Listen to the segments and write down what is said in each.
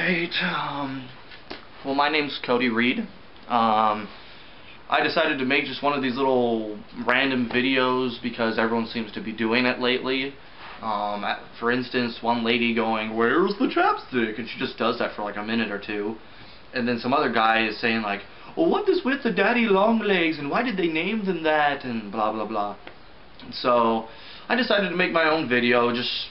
Alright, well, my name's Cody Reed. I decided to make just one of these little random videos because everyone seems to be doing it lately. For instance, one lady going, "Where's the chapstick?" and she just does that for like a minute or two. And then some other guy is saying like, "Well, what is with the daddy long legs, and why did they name them that?" and blah blah blah. And so I decided to make my own video just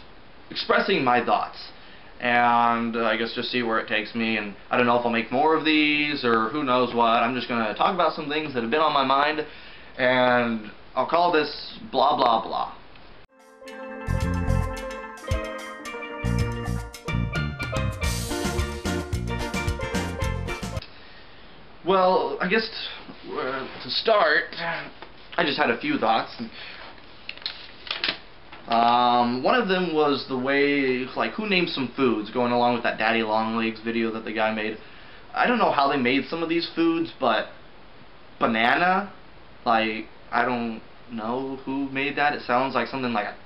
expressing my thoughts. And I guess just see where it takes me, and I don't know if I'll make more of these or who knows what. I'm just going to talk about some things that have been on my mind, and I'll call this blah blah blah. Well, I guess to start, I just had a few thoughts. One of them was the way, like, who named some foods, going along with that Daddy Long Legs video that the guy made. I don't know how they made some of these foods, but banana, like, I don't know who made that. It sounds like something like a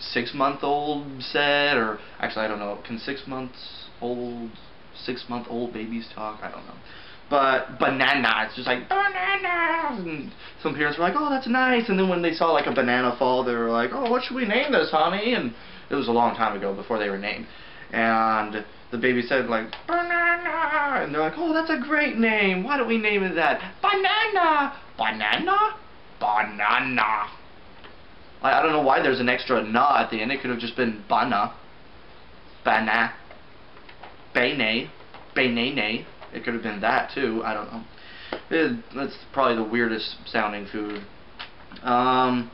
6-month-old said, or actually I don't know. Can 6-month-old babies talk? I don't know. But banana, it's just like banana, and some parents were like, "Oh, that's nice," and then when they saw like a banana fall, they were like, "Oh, what should we name this, honey?" And it was a long time ago before they were named, and the baby said like banana, and they're like, "Oh, that's a great name. Why don't we name it that? Banana, banana, banana." I don't know why there's an extra na at the end. It could have just been bana, bana, bene, benene. It could have been that too. I don't know. That's probably the weirdest sounding food. And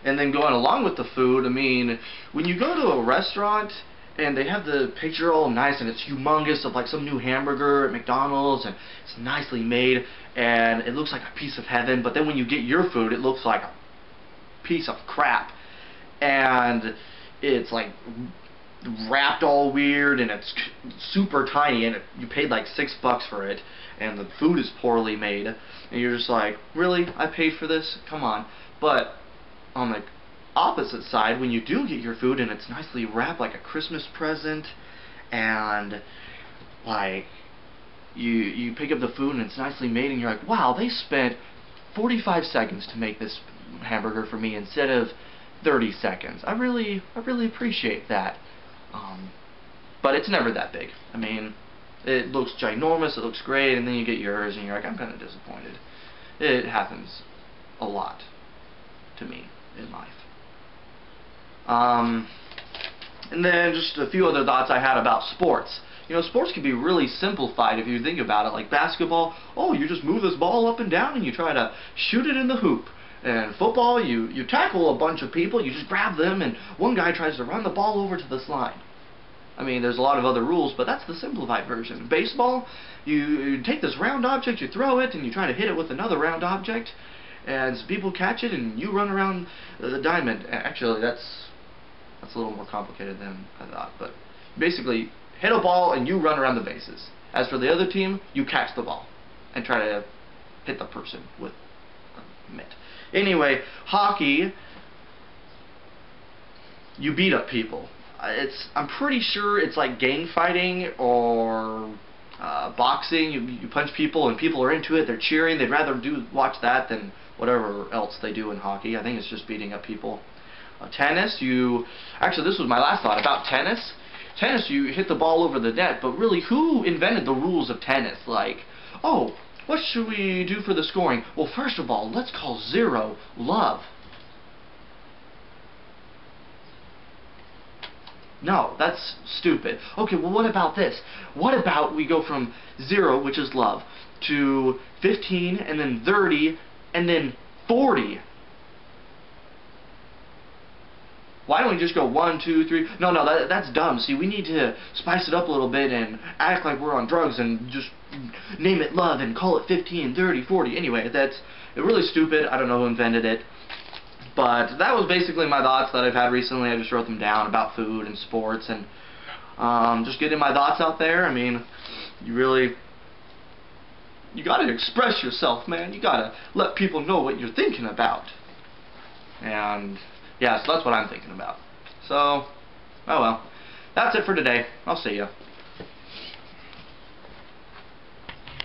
then going along with the food, I mean, when you go to a restaurant and they have the picture all nice and it's humongous of like some new hamburger at McDonald's and it's nicely made and it looks like a piece of heaven, but then when you get your food it looks like a piece of crap, and it's like wrapped all weird and it's super tiny, and you paid like $6 for it, and the food is poorly made, and you're just like, really? I paid for this? Come on. But on the opposite side, when you do get your food and it's nicely wrapped like a Christmas present, and like you pick up the food and it's nicely made and you're like, wow, they spent 45 seconds to make this hamburger for me instead of 30 seconds. I really appreciate that. But it's never that big. I mean, it looks ginormous, it looks great, and then you get yours and you're like, I'm kind of disappointed. It happens a lot to me in life. And then just a few other thoughts I had about sports. You know, sports can be really simplified if you think about it. Like basketball, oh, you just move this ball up and down and you try to shoot it in the hoop. And football, you tackle a bunch of people, you just grab them, and one guy tries to run the ball over to this line. I mean, there's a lot of other rules, but that's the simplified version. Baseball, you take this round object, you throw it, and you try to hit it with another round object, and people catch it, and you run around the diamond. Actually, that's a little more complicated than I thought, but basically, hit a ball, and you run around the bases. As for the other team, you catch the ball, and try to hit the person with a mitt. Anyway, hockey, you beat up people. I'm pretty sure it's like gang fighting or boxing. You punch people and people are into it. They're cheering. They'd rather watch that than whatever else they do in hockey. I think it's just beating up people. Tennis, actually, this was my last thought about tennis. Tennis, you hit the ball over the net, but really, who invented the rules of tennis? Like, oh, what should we do for the scoring? Well, first of all, let's call 0 love. No, that's stupid. Okay, well, what about this? What about we go from 0, which is love, to 15, and then 30, and then 40? Why don't we just go 1, 2, 3? No, that's dumb. See, we need to spice it up a little bit and act like we're on drugs and just name it love and call it 15, 30, 40. Anyway, that's really stupid. I don't know who invented it. But that was basically my thoughts that I've had recently. I just wrote them down about food and sports and just getting my thoughts out there. I mean, you gotta express yourself, man. You gotta let people know what you're thinking about. And yeah, so that's what I'm thinking about. So, oh well. That's it for today. I'll see ya.